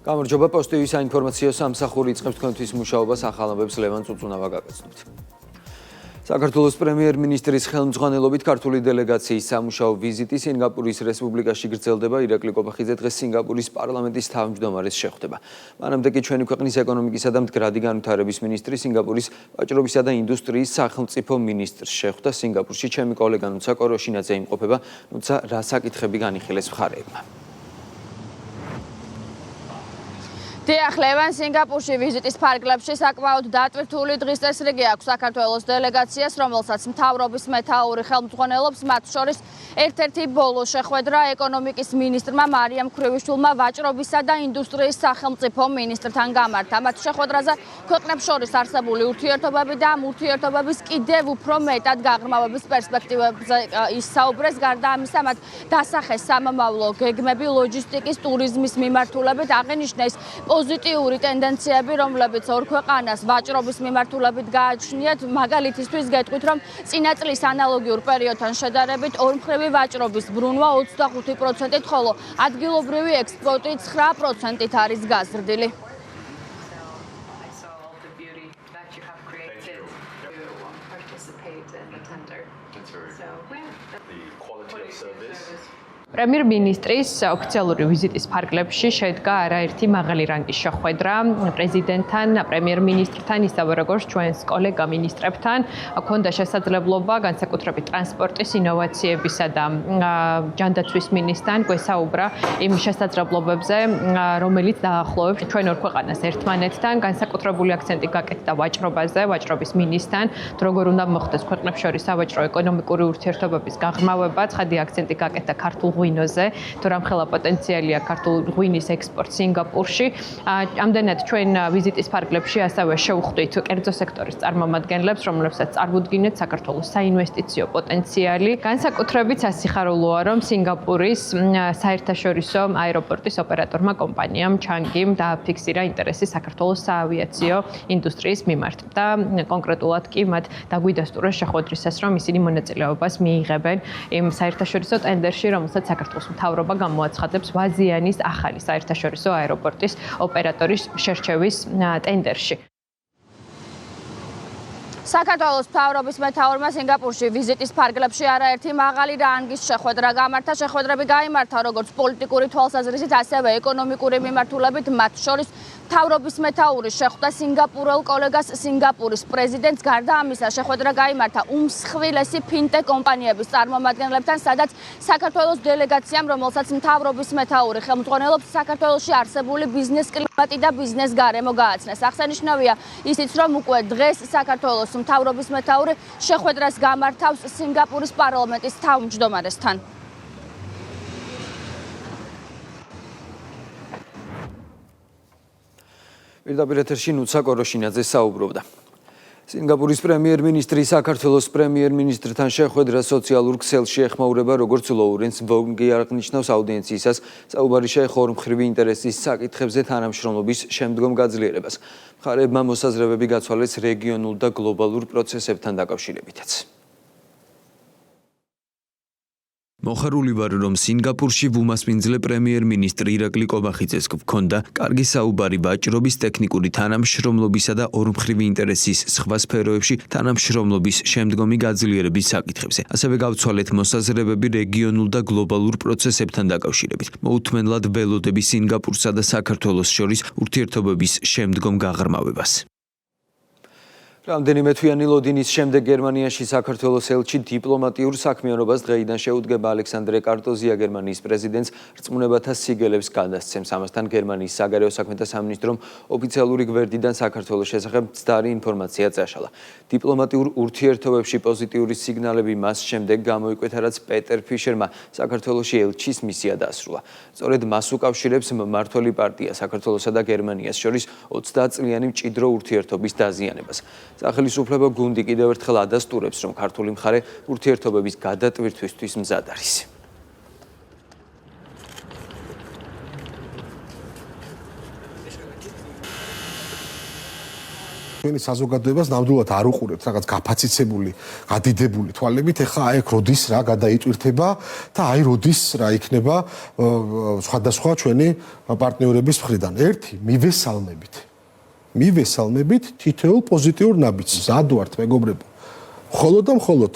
გამარჯობა, პოსტივის საინფორმაციო სამსახური იწყებს თქვენთვის მუშაობას, ახალობებს ლევან წუწუნავა გაგაცნობთ. საქართველოს პრემიერ-მინისტრის ხელმძღვანელობით ქართული დელეგაციის სამუშაო ვიზიტი სინგაპურის რესპუბლიკაში გრძელდება. ირაკლი კობახიძე დღეს სინგაპურის პარლამენტის თავმჯდომარეს შეხვდება. მანამდე კი ჩვენი ქვეყნის ეკონომიკისა და მდგრადი განვითარების მინისტრი სინგაპურის ვაჭრობისა და ინდუსტრიის სახელმწიფო მინისტრს შეხვდა. სინგაპურში ჩემი კოლეგა ნუცა კოროშინაძე იმყოფება. ნუცა, რა საკითხები განიხილეს მხარეებმა? დიახ, ლევან, სინგაპურში ვიზიტის ფარგლებში საკმაოდ დატვირთული დღის წესრიგი აქვს საქართველოს დელეგაციას, რომელსაც მთავრობის მეთაური ხელმძღვანელობს, მათ შორის ერთ-ერთი ბოლო შეხვედრა ეკონომიკის მინისტრმა მარიამ ქრივიშვილმა ვაჭრობისა და ინდუსტრიის სახელმწიფო მინისტრთან გამართა. მათ შეხვედრაზე ქვეყნებს შორის არსებული ურთიერთობები და ამ ურთიერთობების კიდევ უფრო მეტად გაღრმავების პერსპექტივებზე ისაუბრეს. გარდა ამისა, მათ დასახეს სამომავლო გეგმები, ლოჯისტიკის, ტურიზმის მიმართულებით, აღინიშნეს პოზიტიური ტენდენციები, რომლებიც ორ ქვეყანას ვაჭრობის მიმართულებით გააჩნიათ. მაგალითისთვის გეტყვით, რომ წინა წლის ანალოგიურ პერიოდთან შედარებით ორმხრივი ვაჭრობის ბრუნვა 25%-ით, ხოლო ადგილობრივი ექსპორტი 9%-ით არის გაზრდილი. პრემიერ-მინისტრის ოფიციალური ვიზიტის ფარგლებში შედგა არაერთი მაღალი რანგის შეხვედრა პრეზიდენტთან, პრემიერ-მინისტრთან, ისევე როგორც ჩვენს კოლეგა მინისტრებთან. ჰქონდა შესაძლებლობა განსაკუთრებით ტრანსპორტის, ინოვაციებისა და ჯანდაცვის მინისტრთან გვესაუბრა იმ შესაძლებლობებზე, რომელიც დაახლოებს ჩვენ ორ ქვეყანას ერთმანეთთან. განსაკუთრებული აქცენტი გაკეთდა ვაჭრობაზე, ვაჭრობის მინისტრთან, როგორ უნდა მოხდეს ქვეყნებს შორის სავაჭრო ეკონომიკური ურთიერთობების გაღრმავება. ცხადი აქცენტი გაკეთდა ქართულ ღვინოზე, თუ რამხელა პოტენციალია ქართულ ღვინის ექსპორტ სინგაპურში. ამდენად ჩვენ ვიზიტის ფარგლებში ასევე შევხვდით კერძო სექტორის წარმომადგენლებს, რომლებსაც წარმოუდგინეთ საქართველოს საინვესტიციო პოტენციალი. განსაკუთრებით სასიხარულოა, რომ სინგაპურის საერთაშორისო აეროპორტის ოპერატორმა კომპანიამ ჩანგიმ დააფიქსირა ინტერესი საქართველოს საავიაციო ინდუსტრიის მიმართ და კონკრეტულად კი მათ დაგვიდასტურეს შეხვედრისას, რომ ისინი მონაწილეობას მიიღებენ იმ საერთაშორისო ტენდერში, რომელსაც საქართველოს მთავრობა გამოაცხადებს ვაზიანის ახალი საერთაშორისო აეროპორტის ოპერატორის შერჩევის ტენდერში. საქართველოს მთავრობის მეთაურმა სინგაპურში ვიზიტის ფარგლებში არაერთი მაღალი რანგის შეხვედრა გამართა. შეხვედრები გაიმართა როგორც პოლიტიკური თვალსაზრისით, ასევე ეკონომიკური მიმართულებით, მათ შორის მთავრობის მეთაური შეხვდა სინგაპურელ კოლეგას, სინგაპურის პრეზიდენტს. გარდა ამისა, შეხვედრა გაიმართა უმსხვილესი ფინტეკ კომპანიების წარმომადგენლებთან, სადაც საქართველოს დელეგაციამ, რომელსაც მთავრობის მეთაური ხელმძღვანელობს, საქართველოში არსებული ბიზნეს კლიმატი და ბიზნეს გარემო გააცნეს. აღსანიშნავია ისიც, რომ უკვე დღეს საქართველოს მთავრობის მეთაური შეხვედრას გამართავს სინგაპურის პარლამენტის თავმჯდომარესთან. პირდაპირ ეთერში ნუცა კოროშინაძე საუბრობდა. სინგაპურის პრემიერ-მინისტრი საქართველოს პრემიერ-მინისტრთან შეხვედრა სოციალურ ქსელში ეხმაურება, როგორც ლოურენს ვონგი აღნიშნავს აუდიენციისას, საუბარი შეეხო ორმხრივი ინტერესის საკითხებზე თანამშრომლობის შემდგომ გაძლიერებას. მხარეებმა მოსაზრებები გაცვალეს რეგიონულ და გლობალურ პროცესებთან დაკავშირებითაც. მოხარული ვარ, რომ სინგაპურში ვუმასპინძლე პრემიერ-მინისტრი ირაკლი კობახიძეს გვქონდა კარგი საუბარი ვაჭრობის, ტექნიკური თანამშრომლობისა და ორმხრივი ინტერესის სხვა სფეროებში თანამშრომლობის შემდგომი გაძლიერების საკითხებზე. ასევე გავცვალეთ მოსაზრებები რეგიონულ და გლობალურ პროცესებთან დაკავშირებით. მოუთმენლად ველოდები სინგაპურსა და საქართველოს შორის ურთიერთობების შემდგომ გაღრმავებას. რამდენიმე თვიანი ლოდინის შემდეგ გერმანიაში საქართველოს ელჩი დიპლომატიურ საქმიანობას დღეიდან შეუდგება. ალექსანდრე კარტოზია გერმანიის პრეზიდენტს რწმუნებათა სიგელებს გადასცემს. ამასთან გერმანიის საგარეო საქმეთა სამინისტრომ ოფიციალური გვერდიდან საქართველოს შესახებ მცდარი ინფორმაცია წაშალა. დიპლომატიურ ურთიერთობებში პოზიტიური სიგნალები მას შემდეგ გამოიკვეთა, რაც პეტერ ფიშერმა საქართველოში ელჩის მისია დაასრულა. სწორედ მას უკავშირებს მმართველი პარტია საქართველოსა და გერმანიას შორის 30 წლიანი მჭიდრო ურთიერთობის დაზიანებას. სახელმწიფო გუნდი კიდევ ერთხელ ადასტურებს, რომ ქართული მხარე ურთიერთობების გადატვირთვისთვის მზად არის. თქვენი საზოგადოებას ნამდვილად არ უყურებთ რაღაც გაფაციცებული, გადიდებული თვალებით, ეხლა აი როდის რა გადაიტვირთება და აი როდის რა იქნება სხვადასხვა ჩვენი პარტნიორების მხრიდან. ერთი, მივესალმებით თითოეულ პოზიტიურ ნაბიჯს. მზად ვართ, მეგობრებო. მხოლოდ და მხოლოდ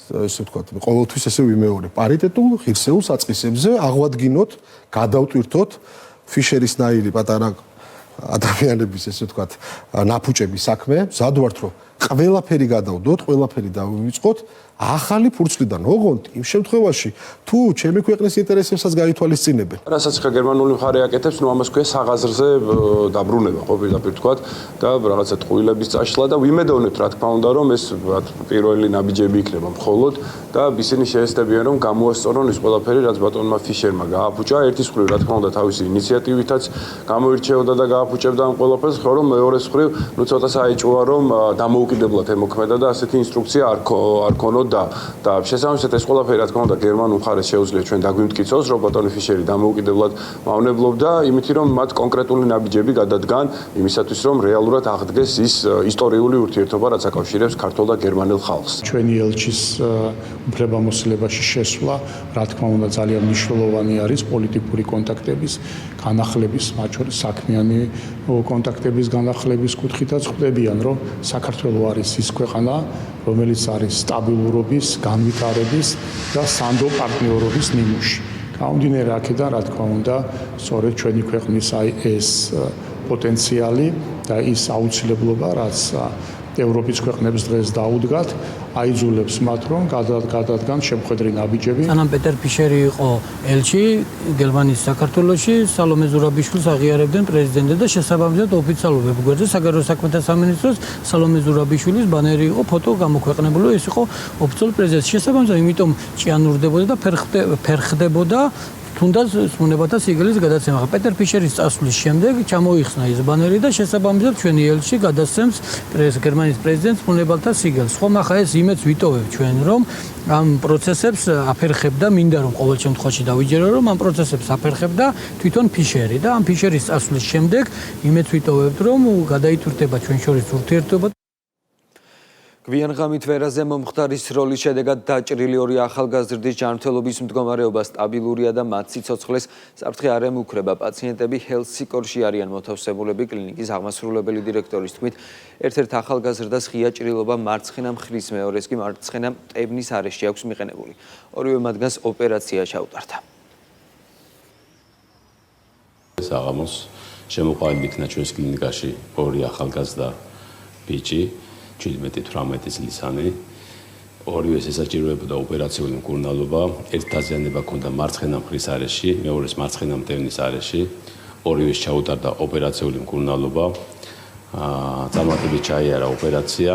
ესე ვთქვათ, ყოველთვის ესე ვიმეორებ, პარიტეტულ ღირსეულ საწყისებზე აღვადგინოთ, გადავტვირთოთ ფიშერისნაირი პატარა ადამიანების ესე ვთქვათ, ნაფუჭების საქმე, მზად ვართ, რომ ყველაფერი გადავდოთ, ყველაფერი დავივიწყოთ ახალი ფურცლიდან. ოღონდ იმ შემთხვევაში, თუ ჩემი ქვეყნის ინტერესებსაც გაითვალისწინებენ. რასაც ხა გერმანული მხარე აკეთებს, ნუ ამას ქვია საღაზრზე დაბრუნება, ხო პირდაპირ თქვათ და რაღაცა ტყუილების წაშლა და ვიმედოვნებთ, რა თქმა უნდა, რომ ეს პირველი ნაბიჯები იქნება მხოლოდ და ისინი შეესწებიან, რომ გამოასწორონ ის ყველაფერი, რაც ბატონმა ფიშერმა გააფუჭა. ერთის მხრივ, რა თქმა უნდა, თავისი ინიციატივითაც გამოირჩეოდა და გააფუჭებდა ამ ყველაფერს, ხო რომ მეორეს მხრივ, ნუ ცოტა საეჭვოა, რომ დამოუკიდებლად ემოქმედა და ასეთი ინსტრუქცია არ ქონოდა და შესაბამისად ეს ყველაფერი რა თქმა უნდა გერმანულ მხარეს შეუძლია ჩვენ დაგვიმტკიცოს, რომ ბატონი ფიშერი დამოუკიდებლად მავნებლობდა, იმით რომ მათ კონკრეტული ნაბიჯები გადადგან იმისათვის, რომ რეალურად აღდგეს ის ისტორიული ურთიერთობა, რაც აკავშირებს ქართულ და გერმანელ ხალხს. ჩვენი ელჩის უფლებამოსილებაში შესვლა, რა თქმა უნდა, ძალიან მნიშვნელოვანი არის პოლიტიკური კონტაქტების განახლების, მათ შორის საქმიანი კონტაქტების განახლების კუთხითაც ხვდებიან, რომ საქართველო არის ის ქვეყანა, რომელიც არის სტაბილურობის, განვითარების და სანდო პარტნიორობის ნიმუში. გამომდინარე აქედან, რა თქმა უნდა, სწორედ ჩვენი ქვეყნის აი ეს პოტენციალი და ის აუცილებლობა, რაც ევროპის ქვეყნებს დღეს დაუდგათ, აიძულებს მათ, რომ გადადგან შემხედრი ნაბიჯები. სანამ პეტერ ფიშერი იყო ელჩი გერმანიის საქართველოში, სალომე ზურაბიშვილს აღიარებდნენ პრეზიდენტად და შესაბამისად ოფიციალურ ვებგვერდზე საგარეო საქმეთა სამინისტროს სალომე ზურაბიშვილის ბანერი იყო, ფოტო გამოქვეყნებული, ეს იყო ოფიციალური პრეზიდენტი. შესაბამისად, იმიტომ ჭიანურდებოდა და ფერხდებოდა თუნდაც სმუნებათა სიგელის გადაცემა. პეტერ ფიშერის წასვლის შემდეგ ჩამოიხსნა ის ბანერი და შესაბამისად ჩვენი ელჩი გადასცემს გერმანიის პრეზიდენტს სმუნებათა სიგელს. ხომ ახლა ეს იმედს ვიტოვებ ჩვენ, რომ ამ პროცესებს აფერხებდა, მინდა რომ ყოველ შემთხვევაში დავიჯერო, რომ ამ პროცესებს აფერხებდა თვითონ ფიშერი და ამ ფიშერის წასვლის შემდეგ იმედს ვიტოვებთ, რომ გადაიტვირთება ჩვენ შორის ურთიერთობა. გვიანღამით ვერაზე მომხდარის როლის შედეგად დაჭრილი ორი ახალგაზრდის ჯანმრთელობის მდგომარეობა სტაბილურია და მათ სიცოცხლეს საფრთხე არ ემუქრება. პაციენტები ჰელსინკორში არიან მოთავსებულები. კლინიკის აღმასრულებელი დირექტორის თქმით, ერთ-ერთ ახალგაზრდას ღია ჭრილობა მარცხენა მხრის, მეორეს კი მარცხენა მტევნის არეში აქვს მიყენებული. ორივე მათგანს ოპერაცია ჩაუტარდა. საღამოს შემოყვანილი იქნა ჩვენს კლინიკაში ორი ახალგაზრდა ბიჭი 17-18 წლისანი. ორივეს ესაჭიროებოდა ოპერაციული მკურნალობა, ერთ დაზიანება ჰქონდა მარცხენა მხრის არეში, მეორეს მარცხენა მტევნის არეში. ორივეს ჩაუტარდა ოპერაციული მკურნალობა. წარმატებით ჩაიარა ოპერაცია.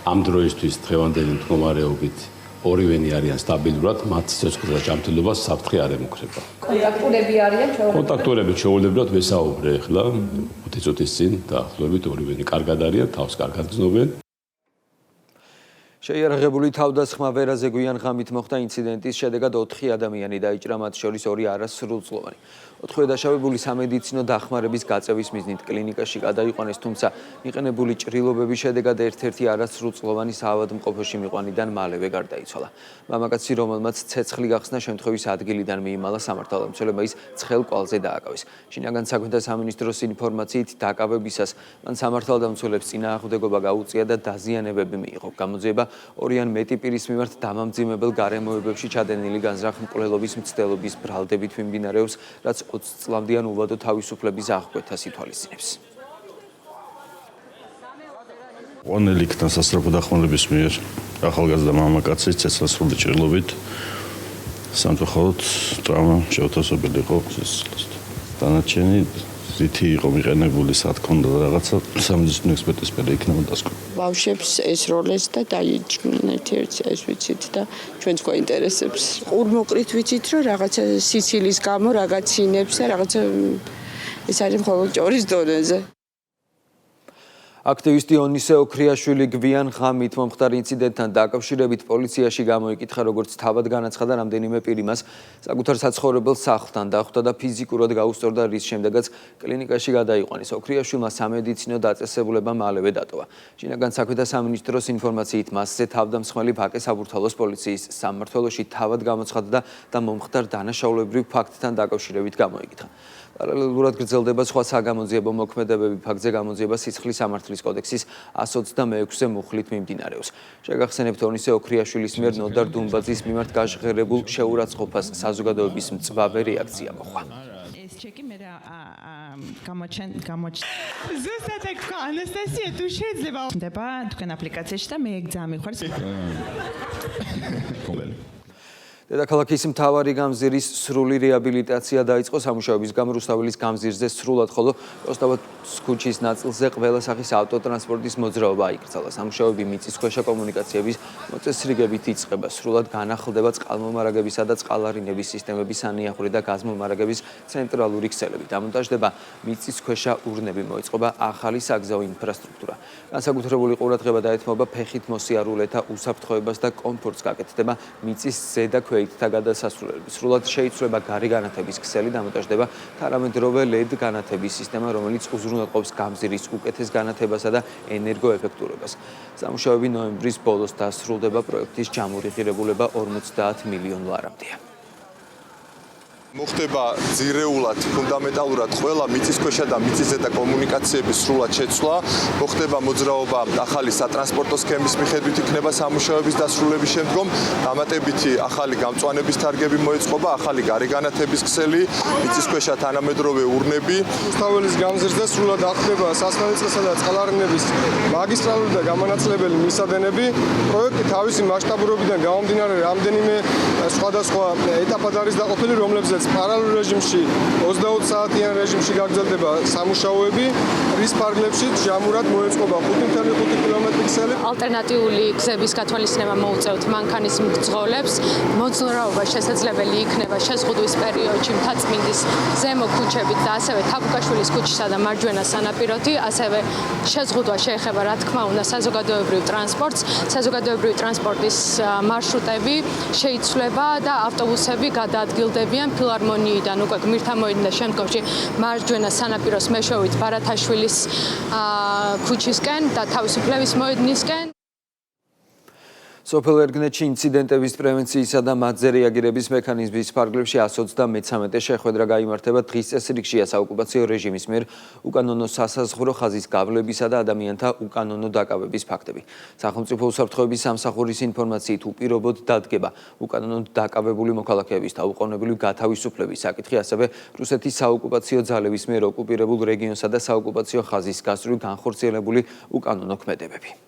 ამ დროისთვის დღევანდელი მდგომარეობით ორივენი არიან სტაბილურად, მათ სიცოცხლის და ჯანმრთელობას საფრთხე არ ემუქრება. კონტაქტურები არიან ჩვეულებრივად? კონტაქტურებით ჩვეულებრივად ვესაუბრე ახლა 5 წუთის წინ დაახლოებით ორივენი კარგად არიან, თავს კარგად გრძნობენ. შეიარაღებული თავდასხმა ვერაზე გვიანღამით მოხდა ინციდენტის შედეგად 4 ადამიანი დაიჭრა, მათ შორის 2 არასრულწლოვანი. 4 დაშავებული სამედიცინო დახმარების გაწევის მიზნით კლინიკაში გადაიყვანეს, თუმცა მიყენებული ჭრილობების შედეგად ერთ-ერთი არასრულწლოვანი საავადმყოფოში მიყვანიდან მალევე გარდაიცვალა. მამაკაცი, რომელმაც ცეცხლი გახსნა, შემთხვევის ადგილიდან მიიმალა სამართალდამცველებმა ის ცხელ კვალზე დააკავეს. შინაგან საქმეთა სამინისტროს ინფორმაციით დაკავებისას მან სამართალდამცველებს წინააღმდეგობა გაუწია და დაზიანებები მიიღო. გამოძიება 2 ან მეტი პირის მიმართ დამამძიმებელ გარემოებებში ჩადენილი განზრახ-მკვლელობის მცდელობის ბრალდებით მიმდინარეობს, რაც 20 წლამდიან უვადო თავისუფლების აღკვეთას ითვალისწინებს. ყვანილი იქნა სასწრაფო დახმარების მიერ ახალგაზრდა მამაკაცი ცეცხლსრული ჭრილობით. სამწუხაროდ ტრავმა შეუთავსებელი იყო სიცოცხლეს. დანარჩენი ზითი იყო მიყენებული, სათქონდა რაღაცა სამედიცინო ექსპერტის პერე იქნება დასკვნილი. ბავშვებს ეს როლეს და დაიჭრნენ ერთ-ერთი ეს ვიცით და ჩვენს გვაინტერესებს. ურმოყრით ვიცით, რომ რაღაცა სიცილის გამო რაღაც ინებს და რაღაცა ეს არის მხოლოდ ჭორის დონეზე. აქტივისტი ონისე ოქრიაშვილი გვიან ღამით მომხდარ ინციდენტთან დაკავშირებით პოლიციაში გამოიკითხა, როგორც თავად განაცხადა, რამდენიმე პირი მას საკუთარ საცხოვრებელ სახლთან დახვდა და ფიზიკურად გაუსწორდა, რის შემდეგაც კლინიკაში გადაიყვანეს. ოქრიაშვილმა სამედიცინო დაწესებულება მალევე დატოვა. შინაგან საქმეთა სამინისტროს ინფორმაციით მასზე თავდამსხმელი ვაკე საბურთალოს პოლიციის სამმართველოში თავად გამოცხადდა და მომხდარ დანაშაულებრივ ფაქტთან დაკავშირებით გამოიკითხა. პარალელურად გრძელდება სხვა საგამოძიებო მოქმედებები. ფაქტზე გამოძიება სიცხლის სამართლის კოდექსის 126-ე მუხლით მიმდინარეობს. შეგახსენებთ, ონისე ოქრიაშვილის მიერ ნოდარ დუმბაძის მიმართ გაჟღერებულ შეურაცხყოფას საზოგადოების მწვავე რეაქცია მოჰყვა. ეს ჩეკი მე ზუსტად ეგ თქვა ანასტასია, თუ შეიძლება ხდება თქვენ აპლიკაციაში და მე ეგ ძალიან მიყვარს. დედაქალაქის მთავარი გამზირის სრული რეაბილიტაცია დაიწყო. სამუშაოების გამო რუსთაველის გამზირზე სრულად, ხოლო ოსტატოს ქუჩის ნაწილზე ყველა სახის ავტოტრანსპორტის მოძრაობა აიკრძალა. სამუშაოები მიწისქვეშა კომუნიკაციების მოწესრიგებით იწყება. სრულად განახლდება წყალმომარაგებისა და წყალარინების სისტემების სანიახური და გაზმომარაგების ცენტრალური ქსელები. დამონტაჟდება მიწისქვეშა ურნები, მოიწყობა ახალი საგზაო ინფრასტრუქტურა. განსაკუთრებული ყურადღება დაეთმობა ფეხით მოსიარულეთა უსაფრთხოებას და კომფორტს, გაკეთდება მიწის ზედა და გადასასვლელები. სრულად შეიცვლება გარი განათების ქსელი, დამონტაჟდება თანამედროვე LED განათების სისტემა, რომელიც უზრუნველყოფს გამზირის უკეთეს განათებასა და ენერგოეფექტურობას. სამუშაოები ნოემბრის ბოლოს დასრულდება. პროექტის ჯამური ღირებულება 50 მილიონ ლარამდეა. მოხდება ძირეულად, ფუნდამენტალურად ყველა მიწისქვეშა და მიწისზედა კომუნიკაციების სრულად შეცვლა, მოხდება მოძრაობა ახალი სატრანსპორტო სქემის მიხედვით იქნება სამუშაოების დასრულების შემდგომ, დამატებითი ახალი გამწვანების თარგები მოეწყობა, ახალი გარეგანათების ქსელი, მიწისქვეშა თანამედროვე ურნები. რუსთაველის გამზირზე სრულად ახდება სასმელიწესა და წყალარინების მაგისტრალური და გამანაცვლებელი მისადენები. პროექტი თავისი მასშტაბურობიდან გამომდინარე რამდენიმე სხვადასხვა ეტაპად არის დაყოფილი, რომლებზეც პარალელურ რეჟიმში 20 საათიან რეჟიმში გაგრძელდება სამუშაოები, რის ფარგლებში ჯამურად მოეწყობა 5.5 კილომეტრი ქსელი. ალტერნატიული გზების გათვალისწინება მოუწევთ მანქანის მგზავრებს. მოძრაობა შესაძლებელი იქნება შეზღუდვის პერიოდში მთაწმინდის ზემო ქუჩებით და ასევე თაბუკაშვილის ქუჩისა და მარჯვენა სანაპიროთი, ასევე შეზღუდვა შეეხება, რა თქმა უნდა, საზოგადოებრივ ტრანსპორტს. საზოგადოებრივი ტრანსპორტის მარშრუტები შეიცვლება და ავტობუსები გადაადგილდებიან ფილარმონიიდან უკვე გმირთამოედან და შემდგომში მარჯვენა სანაპიროს მეშვეობით ბარათაშვილის ქუჩისკენ და თავისუფლების მოედნისკენ. სოფელ ერგნეთში ინციდენტების პრევენციისა და მათზე რეაგირების მექანიზმის ფარგლებში 133 შეხვედრა გაიმართება. დღის წესრიგშია საოკუპაციო რეჟიმის მიერ უკანონო სასაზღვრო ხაზის გავლებისა და ადამიანთა უკანონო დაკავების ფაქტები. სახელმწიფო უსაფრთხოების სამსახურის ინფორმაციით უპირობოდ დადგება უკანონოდ დაკავებული მოქალაქეების და უყოვნებლივ გათავისუფლების საკითხი, ასევე რუსეთის საოკუპაციო ძალების მიერ ოკუპირებულ რეგიონსა და საოკუპაციო ხაზის გასწვრივ განხორციელებული უკანონო ქმედებები.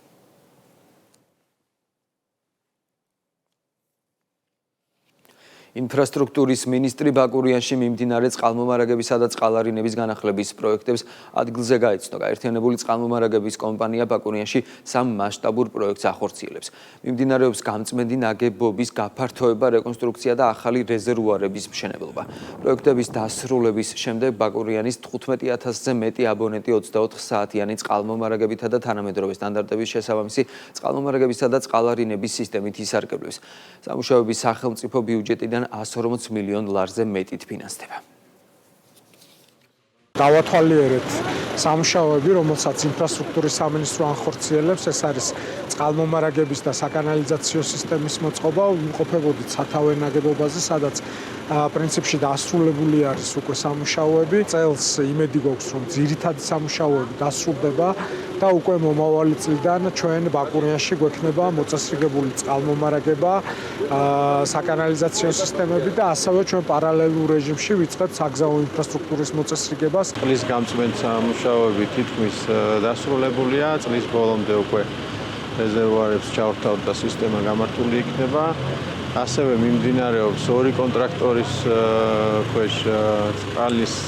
ინფრასტრუქტურის მინისტრი ბაკურიანში მიმდინარე წყალმომარაგებისა და წყალარინების განახლების პროექტებს ადგილზე გაეცნო. გაერთიანებული წყალმომარაგების კომპანია ბაკურიანში სამ მასშტაბურ პროექტს ახორციელებს. მიმდინარეობს გამწმენდი ნაგებობის გაფართოება, რეკონსტრუქცია და ახალი რეზერვუარების მშენებლობა. პროექტების დასრულების შემდეგ ბაკურიანის 15,000-ზე მეტი აბონენტი 24 საათიანი წყალმომარაგებითა და თანამედროვე სტანდარტების შესაბამისი წყალმომარაგებისა და წყალარინების სისტემით ისარგებლებს. სამუშაოები სახელმწიფო ბიუჯეტიდან 140 მილიონ ლარზე მეტით ფინანსდება. დავათვალიერეთ სამუშაოები, რომელსაც ინფრასტრუქტურის სამინისტრო ახორციელებს, ეს არის წყალმომარაგების და საკანალიზაციო სისტემის მოწყობა, იმყოფებოდით სათავე ნაგებობაზე, სადაც პრინციპში დასრულებული არის უკვე სამუშაოები. წელს იმედი გვაქვს, რომ ძირითადი სამუშაოები დასრულდება და უკვე მომავალი წლიდან ჩვენ ბაკურიანში გვექნება მოწესრიგებული წყალმომარაგება, საკანალიზაციო სისტემები და ასევე ჩვენ პარალელურ რეჟიმში ვიწყებთ საგზაო ინფრასტრუქტურის მოწესრიგებას. წლის გამწმენდ სამუშაოები თითქმის დასრულებულია, წლის ბოლომდე უკვე რეზერვუარებს ჩავრთავთ და სისტემა გამართული იქნება. ასევე მიმდინარეობს ორი კონტრაქტორის ქვეშ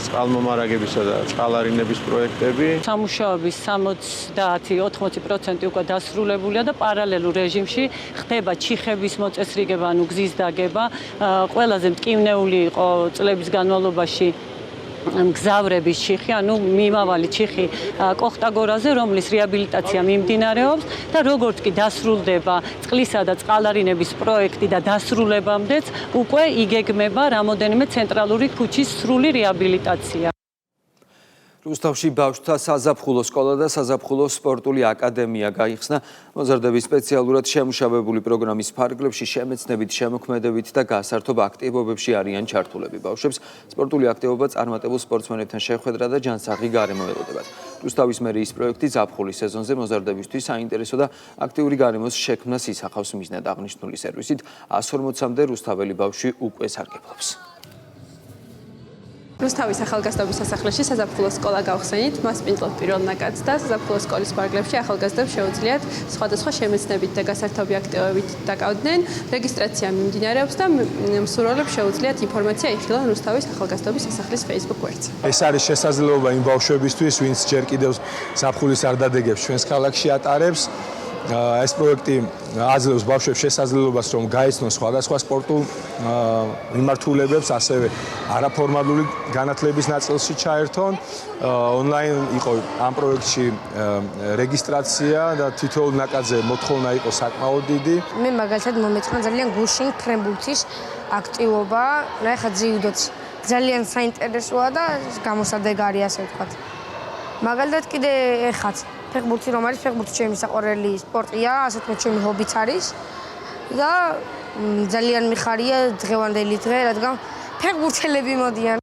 წყალმომარაგებისა და წყალარინების პროექტები. სამუშაოების 70-80% უკვე დასრულებულია და პარალელურ რეჟიმში ხდება ჩიხების მოწესრიგება, ანუ გზის დაგება. ყველაზე მტკივნეული იყო წლების განმავლობაში მგზავრების ჩიხი, ანუ მიმავალი ჩიხი კოხტაგორაზე, რომლის რეაბილიტაცია მიმდინარეობს და როგორც კი დასრულდება წყლისა და წყალარინების პროექტი და დასრულებამდეც უკვე იგეგმება რამოდენიმე ცენტრალური ქუჩის სრული რეაბილიტაცია. რუსთავში ბავშვთა საზაფხულო სკოლა და საზაფხულო სპორტული აკადემია გაიხსნა. მოზარდების სპეციალურად შემუშავებული პროგრამის ფარგლებში შემეცნებით, შემოქმედებით და გასართობ აქტივობებში არიან ჩართულები. ბავშვებს სპორტული აქტივობა წარმატებულ სპორტსმენებთან შეხვედრა და ჯანსაღი გარემო ელოდებათ. რუსთავის მერიის პროექტი ზაფხულის სეზონზე მოზარდებისთვის საინტერესო და აქტიური გარემოს შექმნას ისახავს მიზნად აღნიშნული სერვისით 140-მდე რუსთაველი ბავშვი უკვე სარგებლობს. რუსთავის ახალგაზრდობის სასახლეში საზაფხულო სკოლა გავხსენით, მას პინძლობ პირველ ნაკადს და საზაფხულო სკოლის ფარგლებში ახალგაზრდებს შეუძლიათ სხვადასხვა შემეცნებით და გასართობი აქტივობებით დაკავდნენ. რეგისტრაცია მიმდინარეობს და მსურველებს შეუძლიათ ინფორმაცია იხილონ რუსთავის ახალგაზრდობის სასახლის Facebook გვერდზე. ეს არის შესაძლებლობა იმ ბავშვებისთვის, ვინც ჯერ კიდევ ზაფხულის არდადეგებს ჩვენს ქალაქში ატარებს. ეს პროექტი აძლევს ბავშვებს შესაძლებლობას, რომ გაიცნონ სხვადასხვა სპორტულ მიმართულებებს, ასევე არაფორმალური განათლების ნაწილში ჩაერთონ. ონლაინ იყო ამ პროექტში რეგისტრაცია და თითოეულ ნაკადზე მოთხოვნა იყო საკმაოდ დიდი. მე მაგალითად მომეწონა ძალიან გუშინ ფრენბურთის აქტივობა, ეხლა ძიუდოც ძალიან საინტერესოა და გამოსადეგარია, ასე ვთქვათ. მაგალითად კიდე ეხაც ფეხბურთი რომ არის, ფეხბურთი ჩემი საყვარელი სპორტია, ასე ვთქვათ, ჩემი ჰობიც არის და ძალიან მიხარია დღევანდელი დღე, რადგან ფეხბურთელები მოდიან.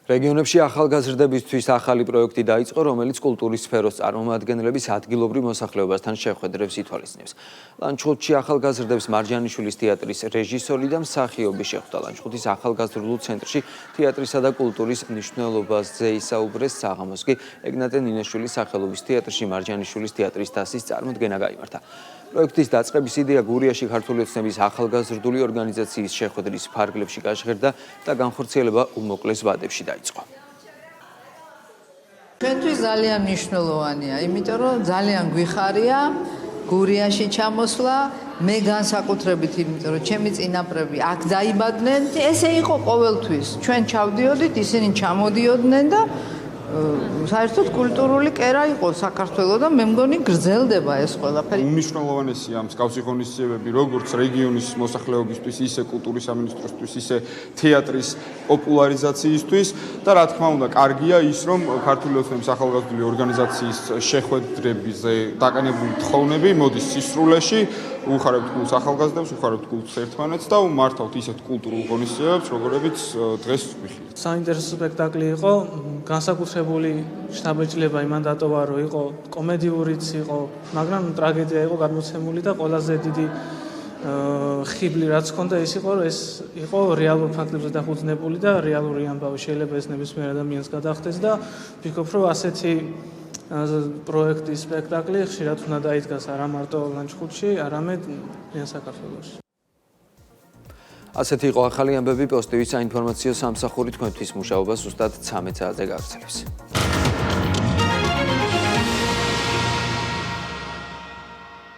რეგიონებში ახალგაზრდებისთვის ახალი პროექტი დაიწყო, რომელიც კულტურის სფეროს წარმომადგენლების ადგილობრივ მოსახლეობასთან შეხვედრებს ითვალისწინებს. ლანჩხუთში ახალგაზრდებს მარჯანიშვილის თეატრის რეჟისორი და მსახიობი შეხვდა. ლანჩხუთის ახალგაზრდულ ცენტრში თეატრისა და კულტურის მნიშვნელობაზე ისაუბრეს. საღამოს კი ეგნატე ნინაშვილის სახელობის თეატრში მარჯანიშვილის თეატრის დასის წარმოდგენა გაიმართა. პროექტის დაწყების იდეა გურიაში ქართული ოცნების ახალგაზრდული ორგანიზაციის შეხვედრის ფარგლებში გაჟღერდა და განხორციელება უმოკლეს ვადებში დაიწყო. ჩვენთვის ძალიან მნიშვნელოვანია, იმიტომ რომ ძალიან გვიხარია გურიაში ჩამოსვლა, მე განსაკუთრებით, იმიტომ რომ ჩემი წინაპრები აქ დაიბადნენ, ესე იყო ყოველთვის. ჩვენ ჩავდიოდით, ისინი ჩამოდიოდნენ და საერთოდ კულტურული კერა იყო საქართველოს და მე მგონი გრძელდება ეს ყველაფერი. უმნიშვნელოვანესია მსგავსი ღონისძიებები როგორც რეგიონის მოსახლეობისთვის, ისე კულტურის სამინისტროსთვის, ისე თეატრის პოპულარიზაციისთვის და რა თქმა უნდა, კარგია ის, რომ ქართული ოცნების ახალგაზრდული ორგანიზაციის შეხვედრებზე დაყენებული თხოვნები მოდის სისრულეში, უხარებთ გულს ახალგაზრდებს, უხარებთ გულს ერთმანეთს და უმართავთ ისეთ კულტურულ ღონისძიებებს, როგორებიც დღეს ვიხილეთ. საინტერესო სპექტაკლი იყო, განსაკუთრებული შთაბეჭდილება იმან დატოვა, რომ იყო კომედიურიც იყო, მაგრამ ტრაგედია იყო გადმოცემული და ყველაზე დიდი ხიბლი რაც ჰქონდა ის იყო, რომ ეს იყო რეალურ ფაქტებზე დაფუძნებული და რეალური ამბავი, შეიძლება ეს ნებისმიერ ადამიანს გადახდეს და ვფიქრობ, რომ ასეთი პროექტის სპექტაკლი ხშირად უნდა დაიდგას არა მარტო ლანჩხუთში, არამედ მთლიან საქართველოში. ასეთი იყო ახალი ამბები პოზიტივის საინფორმაციო სამსახური თქვენთვის მუშაობას ზუსტად 13 საათზე გაგრძელებს.